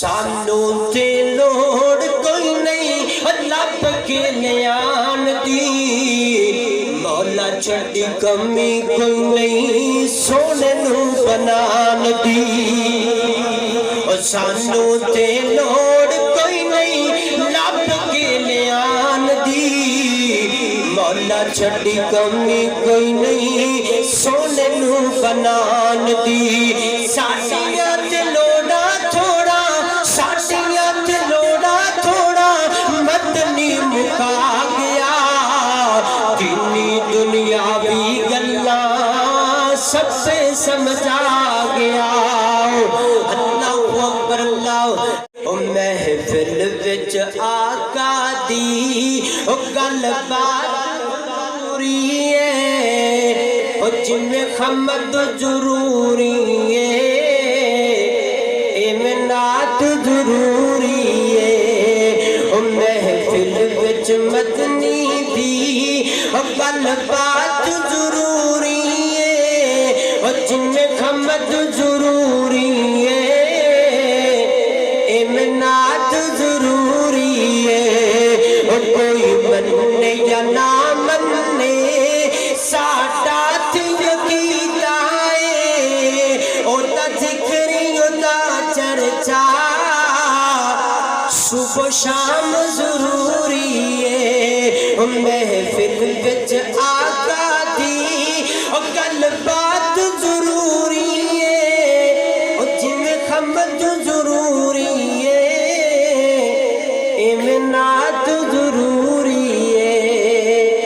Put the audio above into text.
سانو تے لوڑ کوئی نہیں لب کے لیان دی، مولا چھڑی کمی کوئی نہیں سونے نو بنان دی۔ سانو تے لوڑ کوئی نہیں لب کے لیان دی، مولا چھڑی کمی کوئی نہیں سونے نو بنان دی۔ ساڑیاں تے لوڑا تھوڑا، ساڑیاں تے لوڑا تھوڑا، مدنی مکا گیا، دینی دنیاوی گلاں سب سے سمجھا گیا۔ اللہ اکبر اللہ۔ محفل وچ آقا دی گل بات ضروری ہے، جویں خمد ضروری ہے، امنات ضروری ہے۔ محفل وچ مدنی دی گل بات ضروری ہے، جویں خمد ضروری ہے، امنات ضروری ہے۔ کوئی مننے یا نہ مننے ساڈا تے عقیدہ ہے، اودا ذکری اودا چرچا صبح شام ضروری ہے۔ محفل وچ